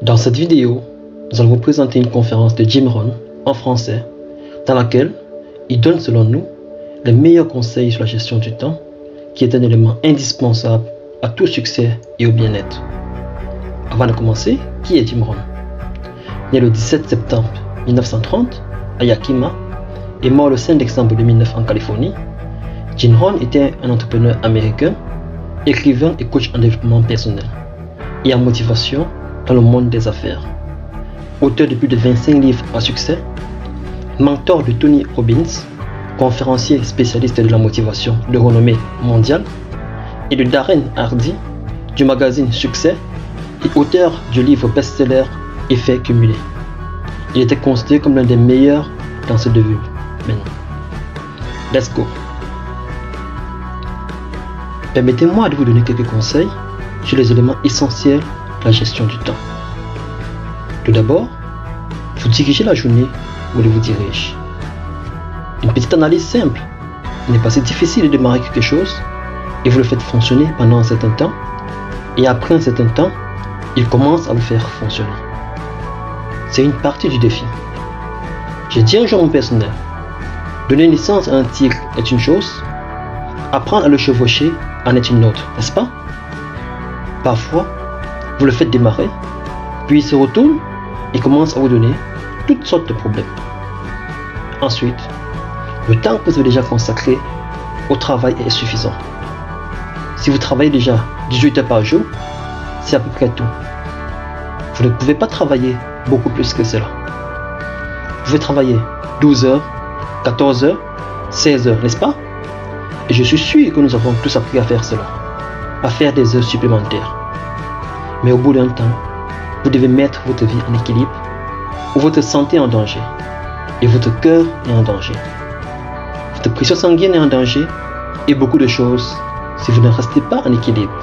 Dans cette vidéo, nous allons vous présenter une conférence de Jim Rohn en français dans laquelle il donne selon nous les meilleurs conseils sur la gestion du temps qui est un élément indispensable à tout succès et au bien-être. Avant de commencer, qui est Jim Rohn? Né le 17 septembre 1930 à Yakima et mort le 5 décembre 2009 en Californie, Jim Rohn était un entrepreneur américain, écrivain et coach en développement personnel et en motivation dans le monde des affaires. Auteur de plus de 25 livres à succès, mentor de Tony Robbins, conférencier spécialiste de la motivation de renommée mondiale, et de Darren Hardy du magazine Succès et auteur du livre best-seller Effet cumulé. Il était considéré comme l'un des meilleurs dans ce domaine. Let's go! Permettez-moi de vous donner quelques conseils sur les éléments essentiels de la gestion du temps. Tout d'abord, vous dirigez la journée où elle vous dirige. Une petite analyse simple. Il n'est pas si difficile de démarrer quelque chose et vous le faites fonctionner pendant un certain temps et après un certain temps, il commence à le faire fonctionner. C'est une partie du défi. J'ai dit un jour à mon personnel, donner naissance à un tigre est une chose, apprendre à le chevaucher en est une autre, n'est-ce pas? Parfois, vous le faites démarrer, puis il se retourne et commence à vous donner toutes sortes de problèmes. Ensuite, le temps que vous avez déjà consacré au travail est suffisant. Si vous travaillez déjà 18 heures par jour, c'est à peu près tout. Vous ne pouvez pas travailler beaucoup plus que cela. Vous pouvez travailler 12 heures, 14 heures, 16 heures, n'est-ce pas? Et je suis sûr que nous avons tous appris à faire cela, à faire des heures supplémentaires. Mais au bout d'un temps, vous devez mettre votre vie en équilibre, ou votre santé en danger, et votre cœur est en danger. Votre pression sanguine est en danger, et beaucoup de choses si vous ne restez pas en équilibre.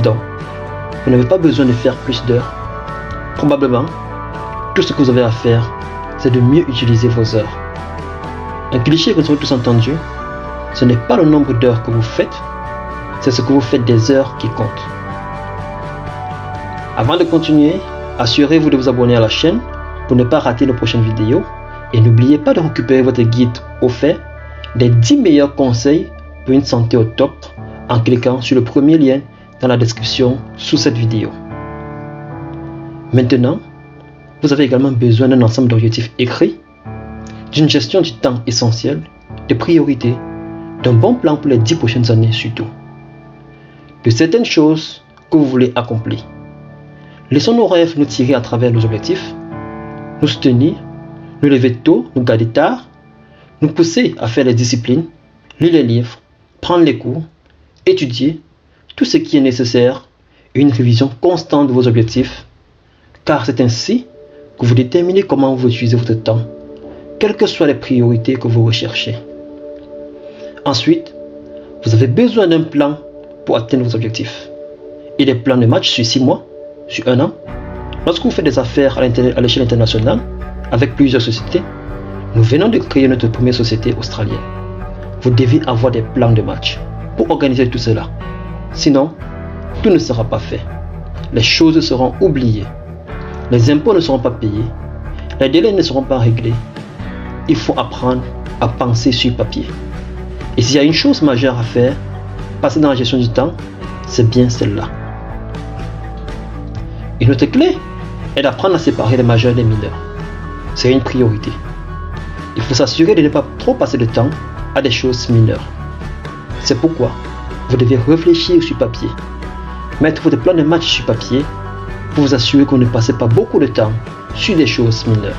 Donc, vous n'avez pas besoin de faire plus d'heures. Probablement, tout ce que vous avez à faire, c'est de mieux utiliser vos heures. Un cliché que nous avons tous entendu, ce n'est pas le nombre d'heures que vous faites, c'est ce que vous faites des heures qui comptent. Avant de continuer, assurez-vous de vous abonner à la chaîne pour ne pas rater nos prochaines vidéos et n'oubliez pas de récupérer votre guide au fait des 10 meilleurs conseils pour une santé au top en cliquant sur le premier lien dans la description sous cette vidéo. Maintenant, vous avez également besoin d'un ensemble d'objectifs écrits, d'une gestion du temps essentielle, de priorités, d'un bon plan pour les 10 prochaines années surtout, de certaines choses que vous voulez accomplir. Laissons nos rêves nous tirer à travers nos objectifs, nous soutenir, nous lever tôt, nous garder tard, nous pousser à faire les disciplines, lire les livres, prendre les cours, étudier, tout ce qui est nécessaire et une révision constante de vos objectifs, car c'est ainsi que vous déterminez comment vous utilisez votre temps, quelles que soient les priorités que vous recherchez. Ensuite, vous avez besoin d'un plan pour atteindre vos objectifs. Et des plans de match sur 6 mois, sur 1 an. Lorsque vous faites des affaires à l'échelle internationale, avec plusieurs sociétés, nous venons de créer notre première société australienne. Vous devez avoir des plans de match pour organiser tout cela. Sinon, tout ne sera pas fait. Les choses seront oubliées. Les impôts ne seront pas payés. Les délais ne seront pas réglés. Il faut apprendre à penser sur papier. Et s'il y a une chose majeure à faire, passer dans la gestion du temps, c'est bien celle-là. Une autre clé est d'apprendre à séparer les majeurs des mineurs. C'est une priorité. Il faut s'assurer de ne pas trop passer de temps à des choses mineures. C'est pourquoi vous devez réfléchir sur papier. Mettre votre plan de match sur papier pour vous assurer que vous ne passez pas beaucoup de temps sur des choses mineures.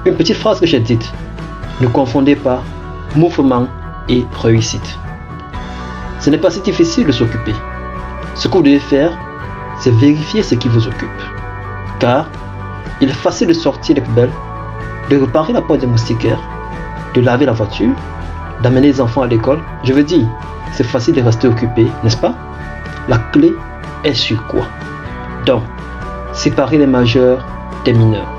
Une petite phrase que j'ai dite, ne confondez pas mouvement et réussite. Ce n'est pas si difficile de s'occuper. Ce que vous devez faire, c'est vérifier ce qui vous occupe. Car il est facile de sortir les poubelles, de réparer la porte des moustiquaires, de laver la voiture, d'amener les enfants à l'école. Je veux dire, c'est facile de rester occupé, n'est-ce pas? La clé est sur quoi? Donc, séparer les majeurs des mineurs.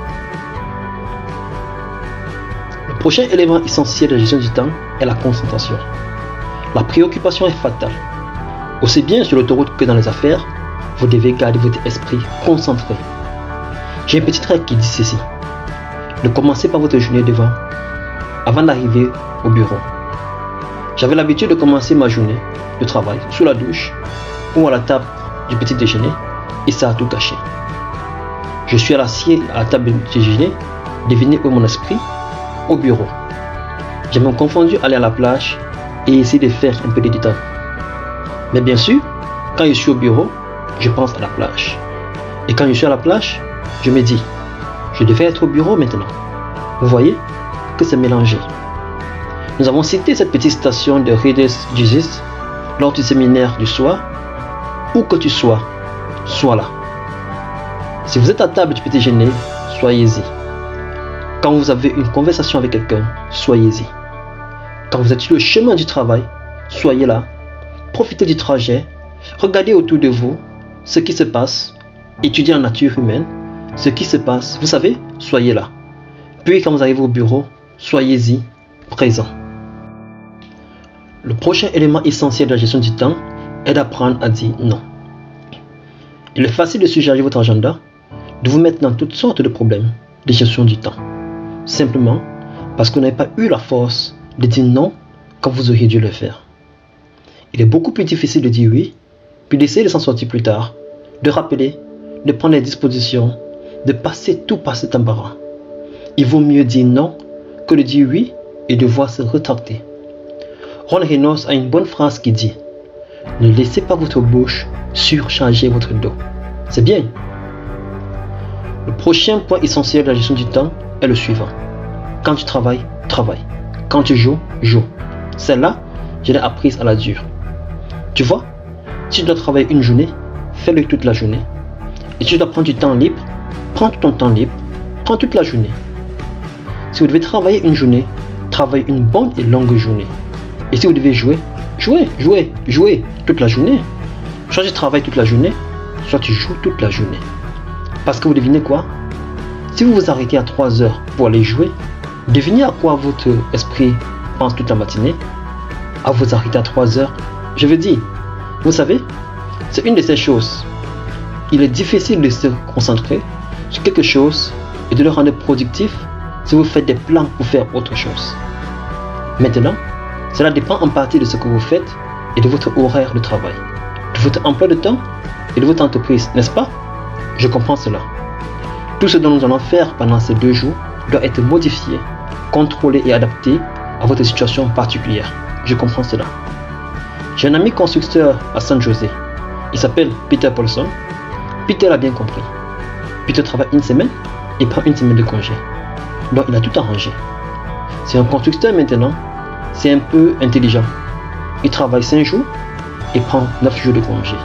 Le prochain élément essentiel de la gestion du temps est la concentration. La préoccupation est fatale. Aussi bien sur l'autoroute que dans les affaires, vous devez garder votre esprit concentré. J'ai une petite règle qui dit ceci. Ne commencez pas votre journée avant d'arriver au bureau. J'avais l'habitude de commencer ma journée de travail sous la douche ou à la table du petit déjeuner et ça a tout gâché. Je suis assis à la table du déjeuner, devinez où est mon esprit? Au bureau. J'ai même confondu aller à la plage et essayer de faire un peu d'éditage. Mais bien sûr, quand je suis au bureau, je pense à la plage. Et quand je suis à la plage, je me dis, je devais être au bureau maintenant. Vous voyez que c'est mélangé. Nous avons cité cette petite station de Reader's Digest lors du séminaire du soir. Où que tu sois, sois là. Si vous êtes à table du petit déjeuner, soyez-y. Quand vous avez une conversation avec quelqu'un, soyez-y. Quand vous êtes sur le chemin du travail, soyez là. Profitez du trajet. Regardez autour de vous ce qui se passe. Étudiez la nature humaine. Ce qui se passe, vous savez, soyez là. Puis quand vous arrivez au bureau, soyez-y, présent. Le prochain élément essentiel de la gestion du temps est d'apprendre à dire non. Il est facile de surcharger votre agenda, de vous mettre dans toutes sortes de problèmes de gestion du temps. Simplement parce que vous n'avez pas eu la force de dire non quand vous auriez dû le faire. Il est beaucoup plus difficile de dire oui, puis d'essayer de s'en sortir plus tard, de rappeler, de prendre les dispositions, de passer tout par cet embarras. Il vaut mieux dire non que de dire oui et devoir se retracter. Ron Reynolds a une bonne phrase qui dit « Ne laissez pas votre bouche surcharger votre dos ». C'est bien. Le prochain point essentiel de la gestion du temps est le suivant. Quand tu travailles, travaille. Quand tu joues, joue. Celle-là, je l'ai apprise à la dure. Tu vois, si tu dois travailler une journée, fais-le toute la journée. Et si tu dois prendre du temps libre, prends tout ton temps libre, prends toute la journée. Si vous devez travailler une journée, travaillez une bonne et longue journée. Et si vous devez jouer, jouez toute la journée. Soit tu travailles toute la journée, soit tu joues toute la journée. Parce que vous devinez quoi? Si vous vous arrêtez à 3 heures pour aller jouer, devinez à quoi votre esprit pense toute la matinée. À vous arrêter à 3 heures, je veux dire, vous savez, c'est une de ces choses. Il est difficile de se concentrer sur quelque chose et de le rendre productif si vous faites des plans pour faire autre chose. Maintenant, cela dépend en partie de ce que vous faites et de votre horaire de travail, de votre emploi de temps et de votre entreprise, n'est-ce pas? Je comprends cela. Tout ce dont nous allons faire pendant ces 2 jours doit être modifié, contrôlé et adapté à votre situation particulière. Je comprends cela. J'ai un ami constructeur à San José. Il s'appelle Peter Paulson. Peter l'a bien compris. Peter travaille une semaine et prend une semaine de congé. Donc il a tout arrangé. C'est un constructeur maintenant. C'est un peu intelligent. Il travaille 5 jours et prend 9 jours de congé.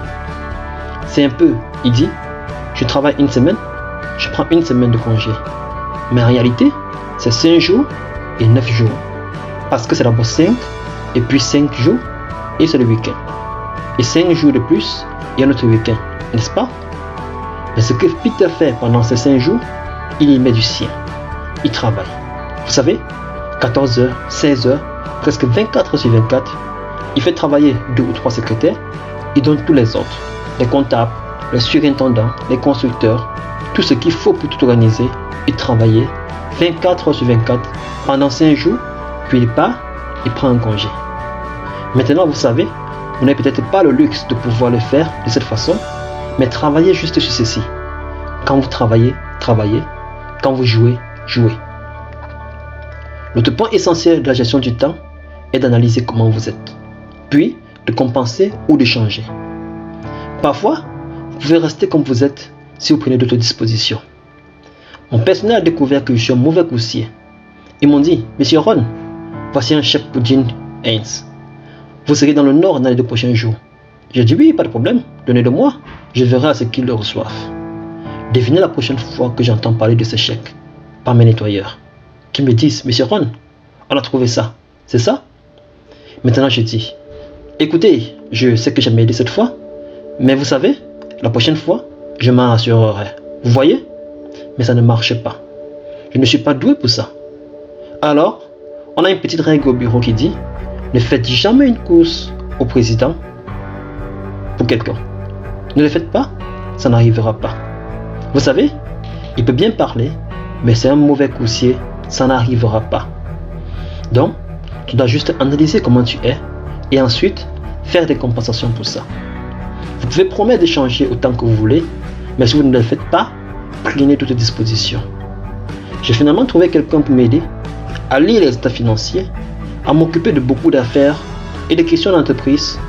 C'est un peu, il dit, je travaille une semaine, je prends une semaine de congé. Mais en réalité, c'est 5 jours et 9 jours. Parce que c'est d'abord 5 et puis 5 jours et c'est le week-end. Et 5 jours de plus et un autre week-end, n'est-ce pas? Mais ce que Peter fait pendant ces 5 jours, il y met du sien. Il travaille. Vous savez, 14 heures, 16 heures, presque 24 heures sur 24, il fait travailler 2 ou 3 secrétaires, il donne tous les autres, les comptables, les surintendants, les constructeurs, tout ce qu'il faut pour tout organiser et travailler 24 heures sur 24 pendant 5 jours, puis il part, il prend un congé. Maintenant, vous savez, vous n'avez peut-être pas le luxe de pouvoir le faire de cette façon, mais travaillez juste sur ceci. Quand vous travaillez, travaillez. Quand vous jouez, jouez. L'autre point essentiel de la gestion du temps est d'analyser comment vous êtes, puis de compenser ou de changer. Parfois, vous pouvez rester comme vous êtes si vous prenez d'autres dispositions. Mon personnel a découvert que je suis un mauvais coursier. Ils m'ont dit, Monsieur Ron, voici un chèque pour Jean Haynes. Vous serez dans le Nord dans les 2 prochains jours. J'ai dit oui, pas de problème, donnez-le-moi, je verrai à ce qu'ils le reçoivent. Devinez la prochaine fois que j'entends parler de ce chèque par mes nettoyeurs, qui me disent, Monsieur Ron, on a trouvé ça, c'est ça? Maintenant je dis, écoutez, je sais que j'ai m'aidé cette fois, mais vous savez, la prochaine fois, je m'en assurerai. Vous voyez? Mais ça ne marche pas. Je ne suis pas doué pour ça. Alors, on a une petite règle au bureau qui dit, ne faites jamais une course au président pour quelqu'un. Ne le faites pas, ça n'arrivera pas. Vous savez, il peut bien parler, mais c'est un mauvais coursier, ça n'arrivera pas. Donc, tu dois juste analyser comment tu es et ensuite faire des compensations pour ça. Vous pouvez promettre d'échanger autant que vous voulez, mais si vous ne le faites pas, prenez toutes dispositions. J'ai finalement trouvé quelqu'un pour m'aider à lire les états financiers, à m'occuper de beaucoup d'affaires et de questions d'entreprise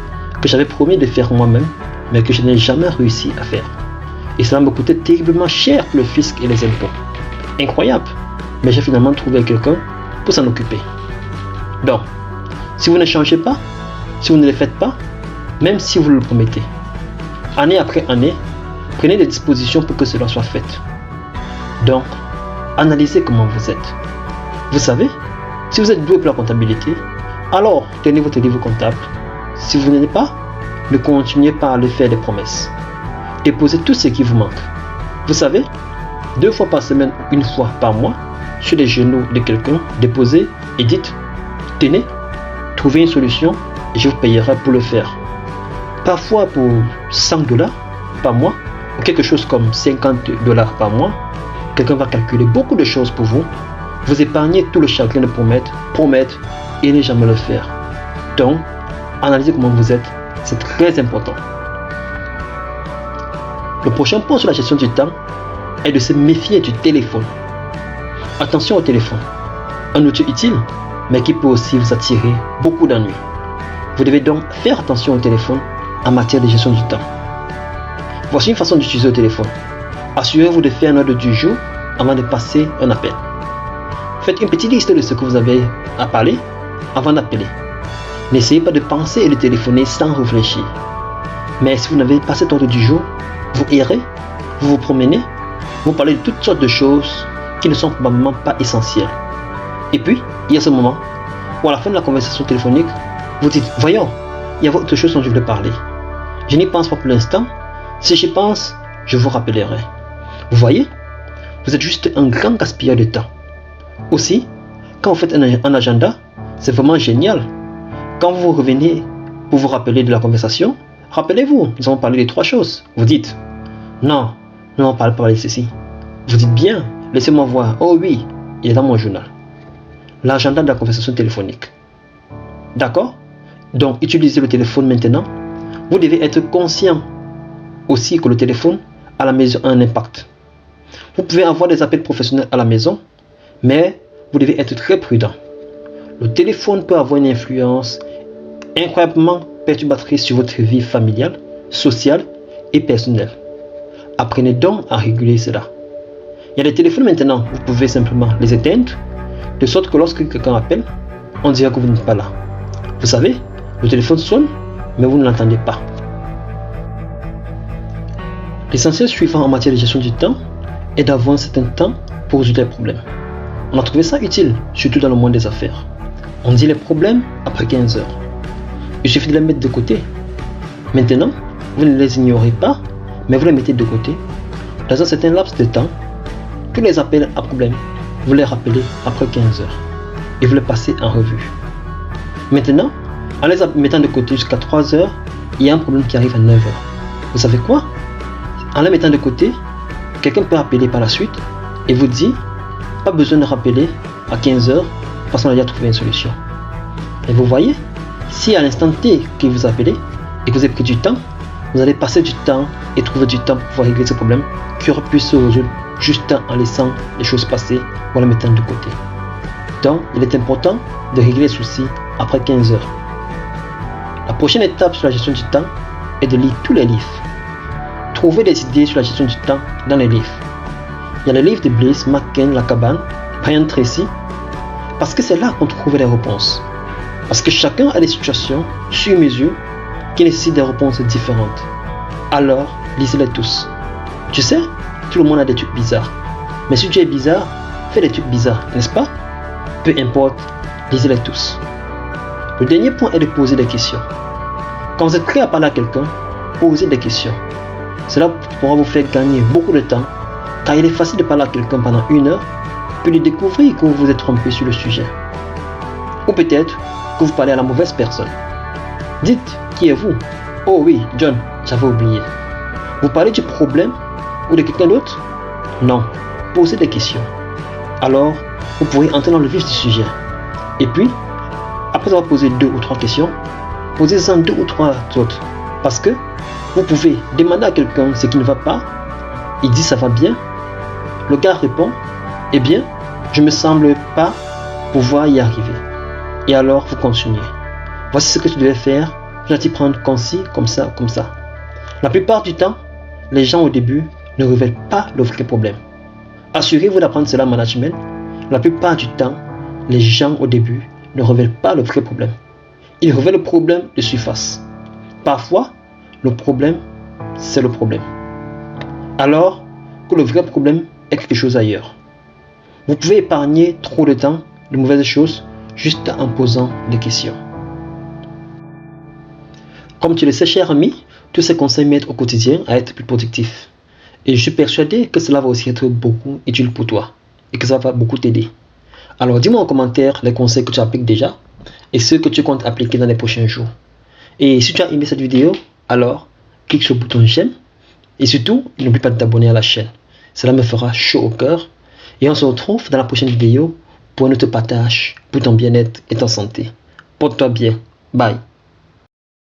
que j'avais promis de faire moi-même, mais que je n'ai jamais réussi à faire. Et cela me coûtait terriblement cher pour le fisc et les impôts. Incroyable, mais j'ai finalement trouvé quelqu'un pour s'en occuper. Donc, si vous ne changez pas, si vous ne le faites pas, même si vous le promettez, année après année, prenez des dispositions pour que cela soit fait. Donc, analysez comment vous êtes. Vous savez, si vous êtes doué pour la comptabilité, alors tenez votre livre comptable. Si vous n'êtes pas, ne continuez pas à le faire des promesses. Déposez tout ce qui vous manque. Vous savez, 2 fois par semaine ou 1 fois par mois, sur les genoux de quelqu'un, déposez et dites, tenez, trouvez une solution et je vous payerai pour le faire. Parfois pour $100 par mois, ou quelque chose comme $50 par mois, quelqu'un va calculer beaucoup de choses pour vous. Vous épargnez tout le chagrin de promettre et ne jamais le faire. Donc, analysez comment vous êtes, c'est très important. Le prochain point sur la gestion du temps est de se méfier du téléphone. Attention au téléphone, un outil utile, mais qui peut aussi vous attirer beaucoup d'ennuis. Vous devez donc faire attention au téléphone en matière de gestion du temps. Voici une façon d'utiliser le téléphone. Assurez-vous de faire un ordre du jour avant de passer un appel. Faites une petite liste de ce que vous avez à parler avant d'appeler. N'essayez pas de penser et de téléphoner sans réfléchir. Mais si vous n'avez pas cet ordre du jour, vous errez, vous vous promenez, vous parlez de toutes sortes de choses qui ne sont probablement pas essentielles. Et puis, il y a ce moment où à la fin de la conversation téléphonique, vous dites, voyons, il y a autre chose dont je voulais parler. Je n'y pense pas pour l'instant. Si j'y pense, je vous rappellerai. Vous voyez, vous êtes juste un grand gaspilleur de temps. Aussi, quand vous faites un agenda, c'est vraiment génial. Quand vous revenez pour vous rappeler de la conversation, rappelez-vous, nous avons parlé de 3 choses. Vous dites, non, nous n'avons pas parlé de ceci. Vous dites bien, laissez-moi voir. Oh oui, il est dans mon journal. L'agenda de la conversation téléphonique. D'accord? Donc, utilisez le téléphone maintenant. Vous devez être conscient aussi que le téléphone à la maison a un impact. Vous pouvez avoir des appels professionnels à la maison, mais vous devez être très prudent. Le téléphone peut avoir une influence incroyablement perturbatrice sur votre vie familiale, sociale et personnelle. Apprenez donc à réguler cela. Il y a des téléphones maintenant, vous pouvez simplement les éteindre, de sorte que lorsque quelqu'un appelle, on dirait que vous n'êtes pas là. Vous savez, le téléphone sonne, mais vous ne l'entendez pas. L'essentiel suivant en matière de gestion du temps est d'avoir un certain temps pour résoudre les problèmes. On a trouvé ça utile, surtout dans le monde des affaires. On dit les problèmes après 15 heures. Il suffit de les mettre de côté. Maintenant, vous ne les ignorez pas, mais vous les mettez de côté. Dans un certain laps de temps, tous les appels à problème, vous les rappelez après 15 heures et vous les passez en revue. Maintenant, en les mettant de côté jusqu'à 3 heures, il y a un problème qui arrive à 9 heures. Vous savez quoi? En les mettant de côté, quelqu'un peut appeler par la suite et vous dit, pas besoin de rappeler à 15 heures parce qu'on a déjà trouvé une solution. Et vous voyez, si à l'instant T que vous appelez et que vous avez pris du temps, vous allez passer du temps et trouver du temps pour pouvoir régler ce problème qui aurait pu se résoudre juste en laissant les choses passer ou en les mettant de côté. Donc, il est important de régler les soucis après 15 heures. La prochaine étape sur la gestion du temps est de lire tous les livres. Trouvez des idées sur la gestion du temps dans les livres. Il y a les livres de Bliss, McCain, Lacaban, Brian Tracy, parce que c'est là qu'on trouve les réponses. Parce que chacun a des situations sur mesure qui nécessitent des réponses différentes. Alors, lisez-les tous. Tu sais, tout le monde a des trucs bizarres. Mais si tu es bizarre, fais des trucs bizarres, n'est-ce pas? Peu importe, lisez-les tous. Le dernier point est de poser des questions. Quand vous êtes prêt à parler à quelqu'un, posez des questions. Cela pourra vous faire gagner beaucoup de temps, car il est facile de parler à quelqu'un pendant 1 heure, puis de découvrir que vous vous êtes trompé sur le sujet. Ou peut-être que vous parlez à la mauvaise personne. Dites, qui êtes-vous? Oh oui, John, j'avais oublié. Vous parlez du problème ou de quelqu'un d'autre? Non, posez des questions. Alors, vous pourrez entrer dans le vif du sujet. Et puis, après avoir posé 2 ou 3 questions, posez-en 2 ou 3 autres. Parce que vous pouvez demander à quelqu'un ce qui ne va pas. Il dit ça va bien. Le gars répond, eh bien, je me semble pas pouvoir y arriver. Et alors, vous continuez. Voici ce que tu devais faire. Je dois t'y prendre comme ci, comme ça, comme ça. La plupart du temps, les gens au début ne révèlent pas le vrai problème. Assurez-vous d'apprendre cela en management. La plupart du temps, les gens au début ne révèlent pas le vrai problème. Ils révèlent le problème de surface. Parfois, le problème, c'est le problème. Alors que le vrai problème est quelque chose ailleurs. Vous pouvez épargner trop de temps de mauvaises choses juste en posant des questions. Comme tu le sais, cher ami, tous ces conseils m'aident au quotidien à être plus productif. Et je suis persuadé que cela va aussi être beaucoup utile pour toi et que ça va beaucoup t'aider. Alors dis-moi en commentaire les conseils que tu appliques déjà et ceux que tu comptes appliquer dans les prochains jours. Et si tu as aimé cette vidéo, alors clique sur le bouton j'aime et surtout n'oublie pas de t'abonner à la chaîne. Cela me fera chaud au cœur et on se retrouve dans la prochaine vidéo pour un autre partage pour ton bien-être et ta santé. Porte-toi bien. Bye.